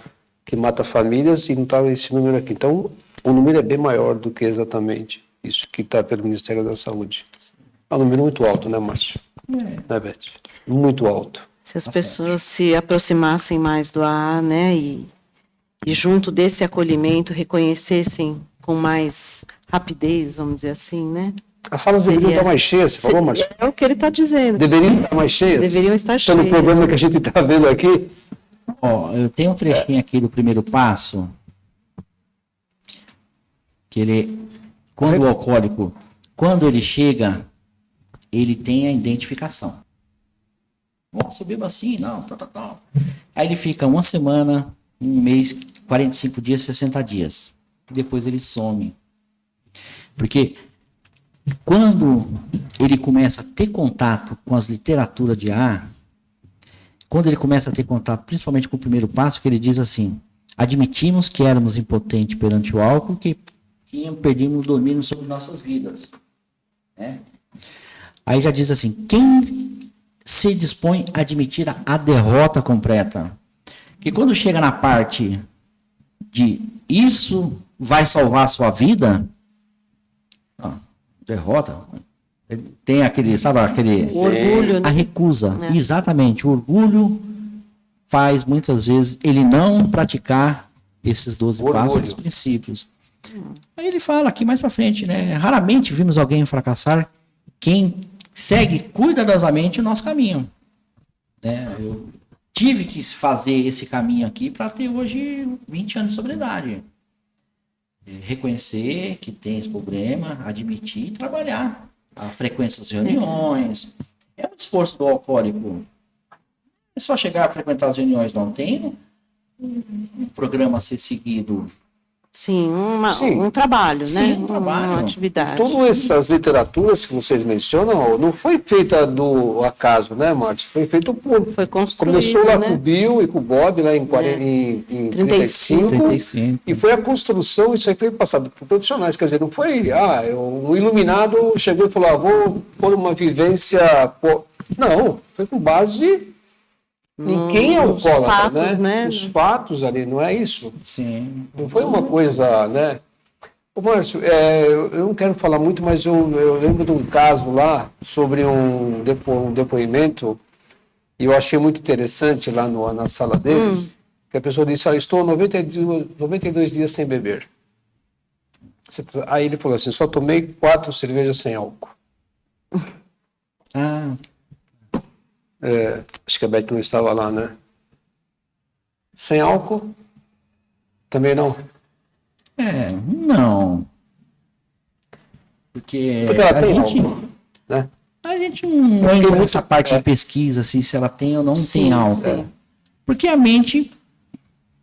que mata famílias, e não está esse número aqui. Então, o número é bem maior do que exatamente isso que está pelo Ministério da Saúde. É um número muito alto, né, Márcio? Né, Beth? Muito alto. Se as pessoas se aproximassem mais do AA, né, e junto desse acolhimento reconhecessem com mais rapidez, vamos dizer assim, né? As salas deveriam estar mais cheias, você falou, Márcio? É o que ele está dizendo. Deveriam estar mais cheias? Deveriam estar cheias. Pelo problema que a gente está vendo aqui. Eu tenho um trechinho aqui do primeiro passo, que quando o alcoólico, quando ele chega, ele tem a identificação. Você beba assim, não, tal. Aí ele fica uma semana, um mês, 45 dias, 60 dias. Depois ele some. Porque quando ele começa a ter contato com as literaturas de AA, quando ele começa a ter contato, principalmente com o primeiro passo, que ele diz assim: admitimos que éramos impotentes perante o álcool, que perdíamos o domínio sobre nossas vidas. Né? Aí já diz assim: quem se dispõe a admitir a derrota completa? Que quando chega na parte de isso vai salvar a sua vida, derrota, tem aquele, sabe, aquele orgulho, né? A recusa, exatamente, o orgulho faz muitas vezes ele não praticar esses 12 passos, esses princípios. Aí ele fala aqui mais para frente, né? Raramente vimos alguém fracassar quem segue cuidadosamente o nosso caminho. Né? Eu tive que fazer esse caminho aqui para ter hoje 20 anos de sobriedade. Reconhecer que tem esse problema, admitir e trabalhar. A frequência das reuniões. É um esforço do alcoólico. É só chegar a frequentar as reuniões, não tem um programa a ser seguido. Sim, um trabalho, né? Um trabalho. Uma atividade. Todas essas literaturas que vocês mencionam não foi feita do acaso, né, Márcio? Foi feito Foi construído, começou lá né? com o Bill e com o Bob, lá em 35, e foi a construção, isso aí foi passado por profissionais, quer dizer, não foi, um iluminado chegou e falou, vou pôr uma vivência... Não, foi com base... Ninguém é alcoólatra, né? Os fatos ali, não é isso? Sim. Não foi uma coisa, né? Ô, Márcio, eu não quero falar muito, mas eu lembro de um caso lá sobre um depoimento, e eu achei muito interessante lá na sala deles, que a pessoa disse, estou 92 dias sem beber. Aí ele falou assim, só tomei 4 cervejas sem álcool. Acho que a Beth não estava lá, né? Sem álcool? Também não? Não. Porque ela tem álcool, né? A gente não entra nessa parte de pesquisa, assim, se ela tem ou não tem álcool. Porque a mente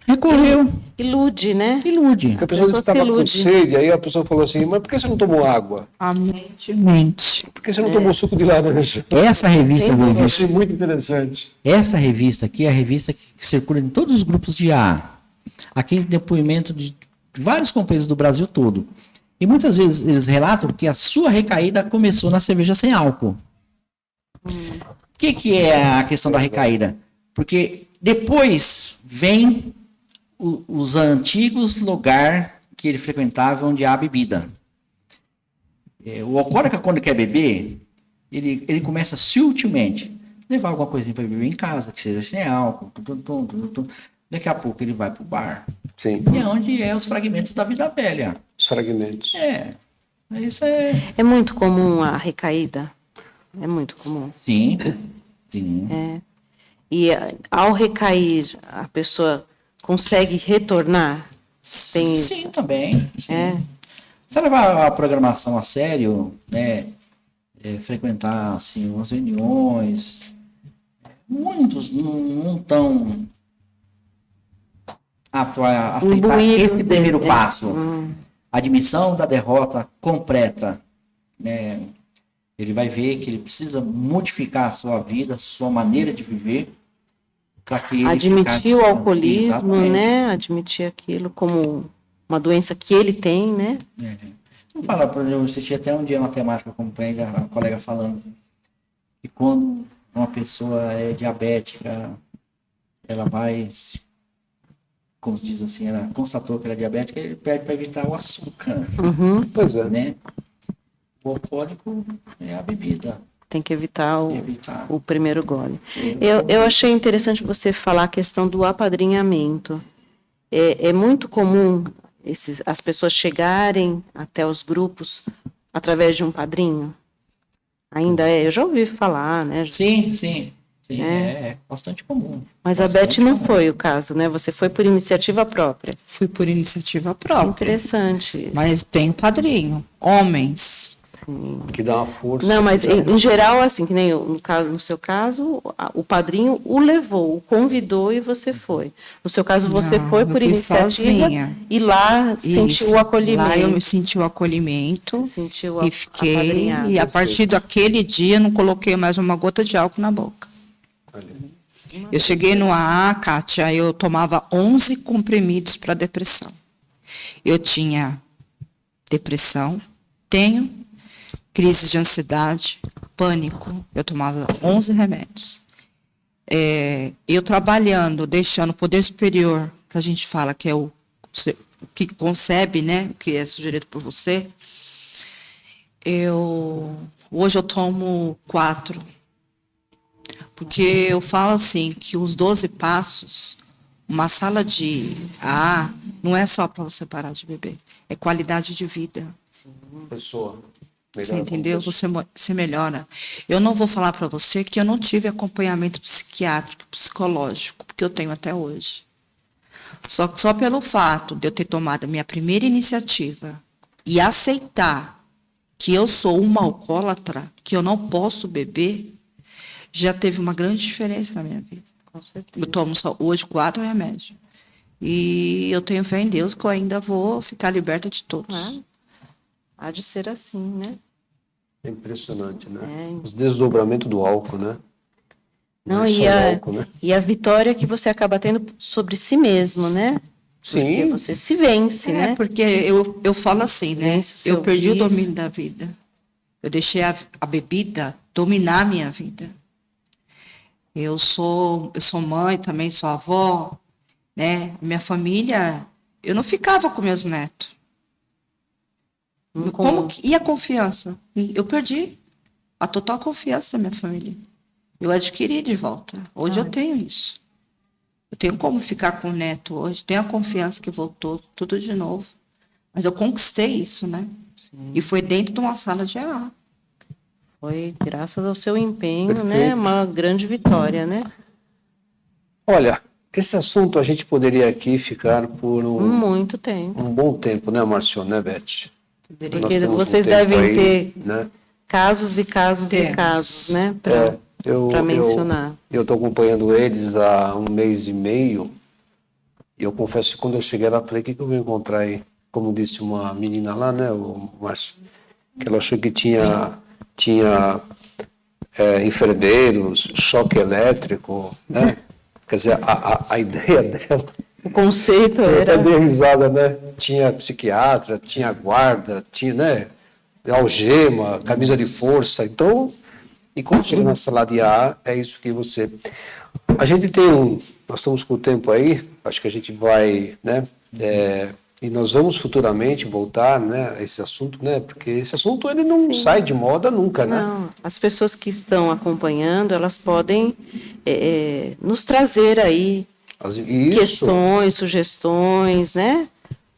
recorreu. Ilude, né? Ilude. Porque a pessoa estava com sede, aí a pessoa falou assim, mas por que você não tomou água? A mente mente. Por que você não tomou suco de laranja? Essa revista, eu achei muito interessante. Essa revista aqui é a revista que circula em todos os grupos de AA. Aqui tem depoimento de vários companheiros do Brasil todo. E muitas vezes eles relatam que a sua recaída começou na cerveja sem álcool. O que é a questão da recaída? Porque depois vem os antigos lugares que ele frequentava onde há bebida. O alcoólico, quando quer beber, ele começa sutilmente levar alguma coisinha para beber em casa, que seja sem álcool. Daqui a pouco ele vai para o bar. Sim. E é onde é os fragmentos da vida velha. Os fragmentos. Isso é... É muito comum a recaída? É muito comum. Sim. E ao recair, a pessoa consegue retornar? Sim, também. Sim. Se você levar a programação a sério, né? Frequentar assim, umas reuniões, muitos não estão aptos a aceitar esse primeiro passo. Admissão da derrota completa. Né? Ele vai ver que ele precisa modificar a sua vida, a sua maneira de viver. Admitir o alcoolismo, né? Admitir aquilo como uma doença que ele tem, né? Vou falar, eu assisti até um dia uma temática com a colega falando que quando uma pessoa é diabética, ela vai, como se diz assim, ela constatou que ela é diabética, ele pede para evitar o açúcar. Pois é. Né? O alcoólico é a bebida. Tem que evitar o primeiro gole. Eu achei interessante você falar a questão do apadrinhamento. É muito comum as pessoas chegarem até os grupos através de um padrinho? Ainda é? Eu já ouvi falar, né? Sim, é bastante comum. Mas a Beth não foi o caso, né? Você foi por iniciativa própria. Fui por iniciativa própria. Interessante. Mas tem padrinho. Homens. Que dá uma força. Não, mas em geral, assim, que nem no seu caso, o padrinho o levou, o convidou e você foi. No seu caso, você foi por iniciativa sozinha. E lá sentiu o acolhimento. Lá eu me senti o acolhimento e fiquei. E a partir do daquele dia, não coloquei mais uma gota de álcool na boca. Eu cheguei no AA, Kátia, eu tomava 11 comprimidos para depressão. Eu tinha depressão, tenho crise de ansiedade, pânico. Eu tomava 11 remédios. Eu trabalhando, deixando o poder superior, que a gente fala que é o que concebe, né, o que é sugerido por você. Hoje eu tomo 4. Porque eu falo assim, que os 12 passos, uma sala de AA, não é só para você parar de beber. É qualidade de vida. Pessoa. Você entendeu? Você melhora. Eu não vou falar para você que eu não tive acompanhamento psiquiátrico, psicológico, porque eu tenho até hoje. Só pelo fato de eu ter tomado a minha primeira iniciativa e aceitar que eu sou uma alcoólatra, que eu não posso beber, já teve uma grande diferença na minha vida. Com certeza. Eu tomo hoje 4 remédios. E eu tenho fé em Deus que eu ainda vou ficar liberta de todos. Há de ser assim, né? É impressionante, né? Os desdobramentos do álcool, né? Não, álcool, né? E a vitória que você acaba tendo sobre si mesmo, né? Sim. Porque você se vence, né? Porque eu falo assim, né? Eu perdi o domínio da vida. Eu deixei a bebida dominar a minha vida. Eu sou mãe também, sou avó, né? Minha família, eu não ficava com meus netos. E a confiança? Eu perdi a total confiança da minha família. Eu adquiri de volta. Hoje eu tenho isso. Eu tenho como ficar com o neto hoje. Tenho a confiança que voltou tudo de novo. Mas eu conquistei isso, né? Sim. E foi dentro de uma sala de AA. Foi graças ao seu empenho, né? Uma grande vitória, né? Olha, esse assunto a gente poderia aqui ficar por Muito tempo. um bom tempo, né, Márcio, né, Beth? Nós Porque temos vocês tempo devem aí, ter né? casos e casos e casos, né? Para mencionar. Eu estou acompanhando eles há 1 mês e meio, e eu confesso que quando eu cheguei lá, eu falei, o que eu vou encontrar aí? Como disse uma menina lá, né, o Márcio, que ela achou que tinha enfermeiros, choque elétrico, né? Quer dizer, a ideia dela... O conceito Eu era... até dei risada, né? Tinha psiquiatra, tinha guarda, tinha, né? Algema, camisa de força. Então, e quando chega na sala de A, é isso que você... A gente tem nós estamos com o tempo aí, acho que a gente vai, né? E nós vamos futuramente voltar, né, a esse assunto, né? Porque esse assunto ele não sai de moda nunca, né? Não, as pessoas que estão acompanhando, elas podem nos trazer aí questões, sugestões, né?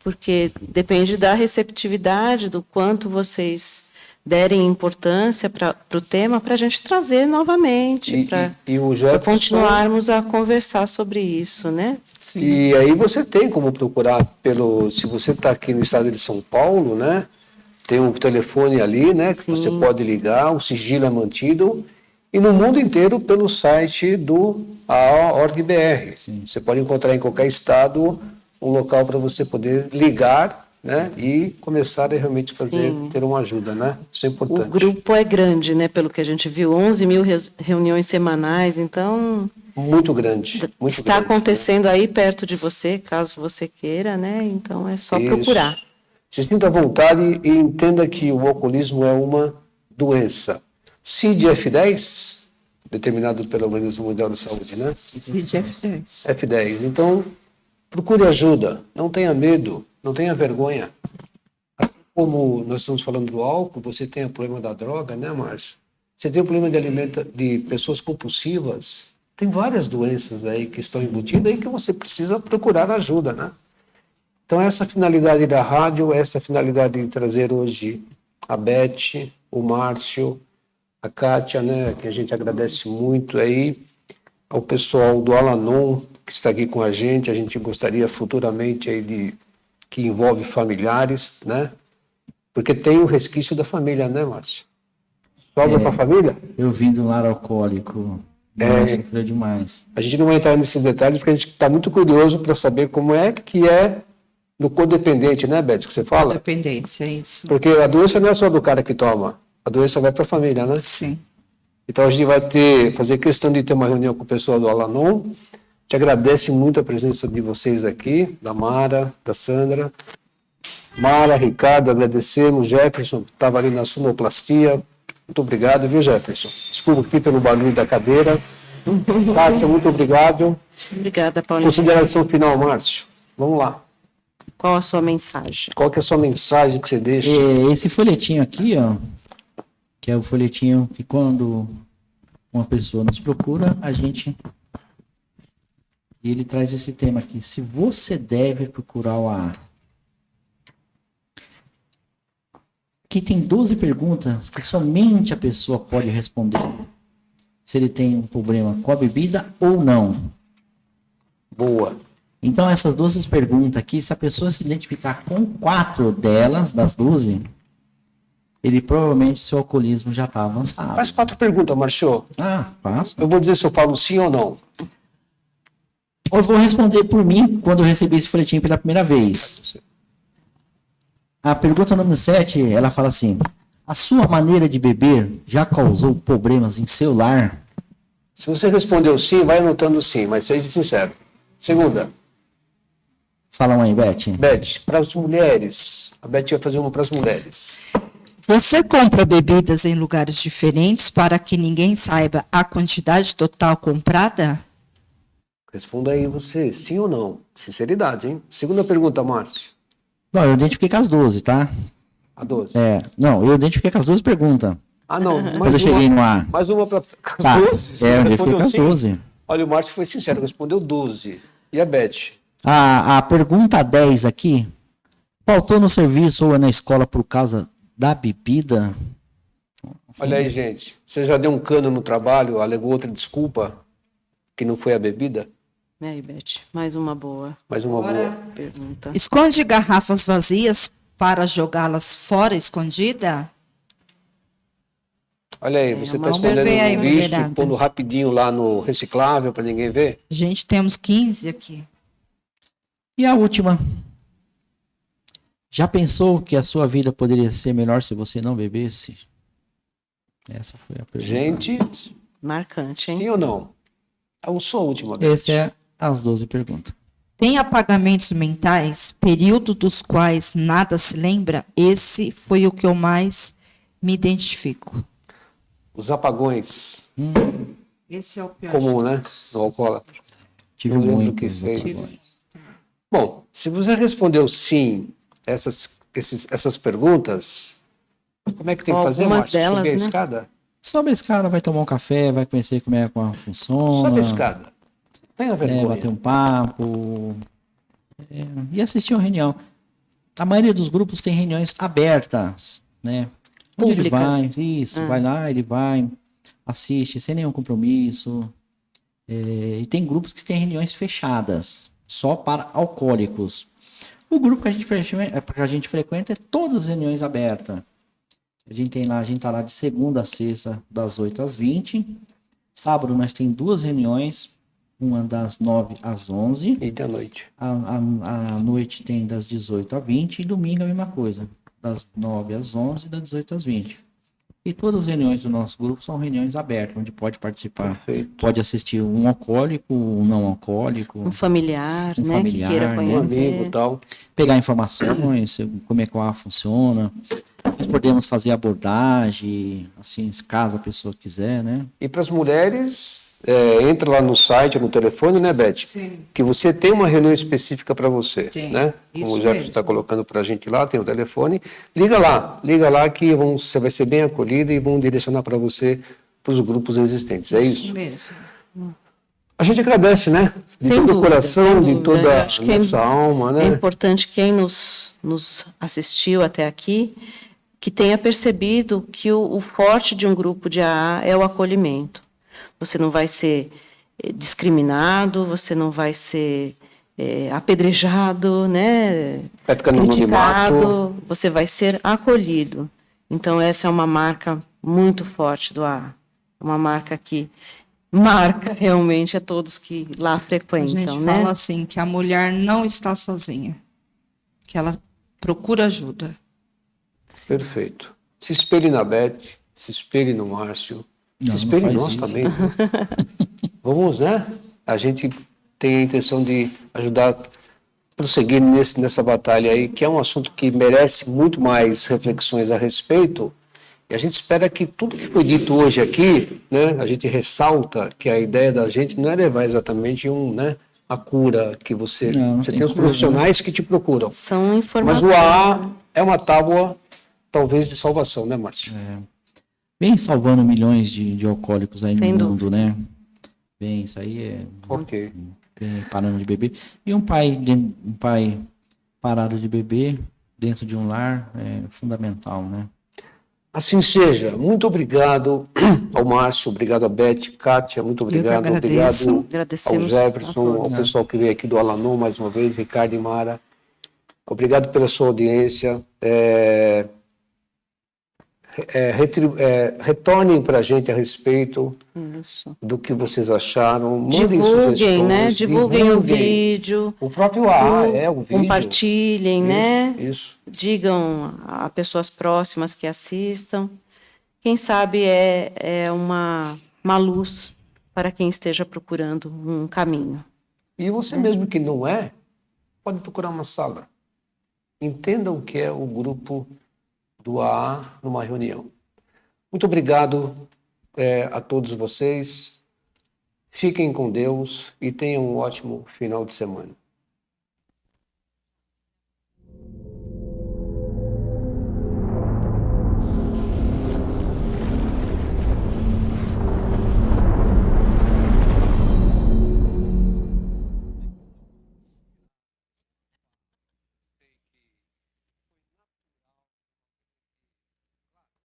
Porque depende da receptividade, do quanto vocês derem importância para o tema, para a gente trazer novamente, para continuarmos a conversar sobre isso, né? Sim. E aí você tem como procurar se você está aqui no estado de São Paulo, né? Tem um telefone ali, né? Que você pode ligar, o sigilo é mantido, e no mundo inteiro pelo site do AORG-BR. Você pode encontrar em qualquer estado um local para você poder ligar, né, e começar a realmente ter uma ajuda, né? Isso é importante. O grupo é grande, né? Pelo que a gente viu, 11 mil reuniões semanais, então... Muito grande. Muito está grande, acontecendo aí perto de você, caso você queira, né? Então é só procurar. Se sinta à vontade e entenda que o alcoolismo é uma doença. CID-F10, determinado pela Organização Mundial da Saúde, né? CID-F10. F10. Então, procure ajuda, não tenha medo, não tenha vergonha. Assim como nós estamos falando do álcool, você tem o problema da droga, né, Márcio? Você tem o problema de pessoas compulsivas. Tem várias doenças aí que estão embutidas e que você precisa procurar ajuda, né? Então, essa finalidade da rádio, essa finalidade de trazer hoje a Beth, o Márcio, a Kátia, né, que a gente agradece muito aí, ao pessoal do Al-Anon, que está aqui com a gente gostaria futuramente aí que envolve familiares, né? Porque tem o resquício da família, né, Márcio? Sobra para a família? Eu vim do lar alcoólico, sofreu demais. A gente não vai entrar nesses detalhes porque a gente está muito curioso para saber como é que é do codependente, né, Beth, que você fala? Codependência, isso. Porque a doença não é só do cara que toma, a doença vai para a família, né? Sim. Então a gente vai fazer questão de ter uma reunião com o pessoal do Al-Anon. Te agradece muito a presença de vocês aqui, da Mara, da Sandra. Mara, Ricardo, agradecemos. Jefferson, que estava ali na sonoplastia. Muito obrigado, viu, Jefferson? Desculpa aqui pelo barulho da cadeira. Kátia, muito obrigado. Obrigada, Paulinho. Consideração final, Márcio. Vamos lá. Qual a sua mensagem? Qual que é a sua mensagem que você deixa? Esse folhetinho aqui, ó, que é o folhetinho que quando uma pessoa nos procura, ele traz esse tema aqui. Se você deve procurar o AA. Aqui tem 12 perguntas que somente a pessoa pode responder. Se ele tem um problema com a bebida ou não. Boa. Então, essas 12 perguntas aqui, se a pessoa se identificar com 4 delas, das 12, ele provavelmente seu alcoolismo já está avançado. Faz 4 perguntas, Márcio. Faço. Eu vou dizer se eu falo sim ou não. Eu vou responder por mim quando eu recebi esse folhetim pela primeira vez. A pergunta número 7, ela fala assim: a sua maneira de beber já causou problemas em seu lar? Se você respondeu sim, vai anotando sim, mas seja sincero. Segunda. Fala aí, Beth. Beth, para as mulheres. A Beth vai fazer uma para as mulheres. Você compra bebidas em lugares diferentes para que ninguém saiba a quantidade total comprada? Responda aí você, sim ou não. Sinceridade, hein? Segunda pergunta, Márcio. Não, eu identifiquei com as 12, tá? A 12. Não, eu identifiquei com as 12 perguntas. Não, quando eu cheguei no A. Mais uma para tá. 12. Eu identifiquei com as 12. Olha, o Márcio foi sincero, respondeu 12. E a Beth? A pergunta 10 aqui, faltou no serviço ou na escola por causa da bebida? Olha aí, gente, você já deu um cano no trabalho, alegou outra desculpa, que não foi a bebida? né, Ivete? Mais uma boa pergunta. Esconde garrafas vazias para jogá-las fora escondida? Olha aí, você está vamos escondendo ver aí, no lixo, mulherada. pondo rapidinho lá no reciclável para ninguém ver? Gente, temos 15 aqui. E a última. Já pensou que a sua vida poderia ser melhor se você não bebesse? Essa foi a pergunta. Gente, marcante, hein? Sim ou não? Eu sou a última vez. Essa é as 12 perguntas. Tem apagamentos mentais, período dos quais nada se lembra? Esse foi o que eu mais me identifico. Os apagões. Esse é o pior. Comum, né? No alcoólatra. Tive Não lembro o muito. que fez. Bom, se você respondeu sim essas perguntas, como é que tem que fazer, Algumas Márcio? delas, Subir a né? escada? Sobe a escada, vai tomar um café, vai conhecer como é que funciona. Sobe a escada. Tenha vergonha. Bater um papo. E assistir uma reunião. A maioria dos grupos tem reuniões abertas, né? Onde ele vai, vai lá, ele vai, assiste, sem nenhum compromisso. E tem grupos que têm reuniões fechadas, só para alcoólicos. O grupo que a gente frequenta é todas as reuniões abertas. A gente tá lá de segunda a sexta, das 8 às 20. Sábado nós tem 2 reuniões, uma das 9 às 11. E da noite. A noite tem das 18 às 20 e domingo a mesma coisa. Das 9 às 11 e das 18 às 20. E todas as reuniões do nosso grupo são reuniões abertas, onde pode participar. Perfeito. Pode assistir um alcoólico, um não alcoólico. Um familiar, um né? familiar, Que queira conhecer. Um amigo e tal. Pegar informações, como é que funciona. Nós podemos fazer abordagem, assim, caso a pessoa quiser, né? E para as mulheres, entra lá no site, no telefone, né, Beth? Sim. Que você tem uma reunião específica para você, Tem, né? isso Como o Jefferson mesmo. está colocando para a gente lá, tem o telefone. Liga lá que você vai ser bem acolhida e vão direcionar para você para os grupos existentes. É isso? Mesmo. A gente agradece, né? De Sem todo o dúvida, coração, sem de dúvida. toda Eu a acho que nossa alma, né? É importante quem nos assistiu até aqui que tenha percebido que o forte de um grupo de AA é o acolhimento. Você não vai ser discriminado, você não vai ser apedrejado, né? Vai ficar no anonimato. Criticado, você vai ser acolhido. Então, essa é uma marca muito forte do AA. Uma marca que marca realmente a todos que lá A frequentam, gente né? fala assim, que a mulher não está sozinha. Que ela procura ajuda. Perfeito. Se espelhe na Beth, se espelhe no Márcio, se espelhe em nós também. Né? Vamos, né? A gente tem a intenção de ajudar, prosseguir nessa batalha aí, que é um assunto que merece muito mais reflexões a respeito. E a gente espera que tudo que foi dito hoje aqui, né, a gente ressalta que a ideia da gente não é levar exatamente a cura que você tem os profissionais que te procuram. São informações. Mas o AA é uma tábua, talvez, de salvação, né, Márcio? Vem salvando milhões de alcoólicos aí Sem no mundo, né? Bem, isso aí é... Ok. Bem, parando de beber. E um pai parado de beber dentro de um lar é fundamental, né? Assim seja. Muito obrigado ao Márcio, obrigado a Beth, Kátia, muito obrigado. agradeço. Obrigado ao Agradecemos a Jefferson, todos. ao pessoal que veio aqui do Alanon mais uma vez, Ricardo e Mara. Obrigado pela sua audiência. Retornem para a gente a respeito Isso. do que vocês acharam. Mandem Divulguem, sugestões, né? Divulguem o vídeo. O próprio AA o vídeo. Compartilhem, né? Isso. Digam a pessoas próximas que assistam. Quem sabe é uma luz para quem esteja procurando um caminho. E você mesmo que não pode procurar uma sala. Entenda o que é o grupo do AA numa reunião. Muito obrigado a todos vocês. Fiquem com Deus e tenham um ótimo final de semana.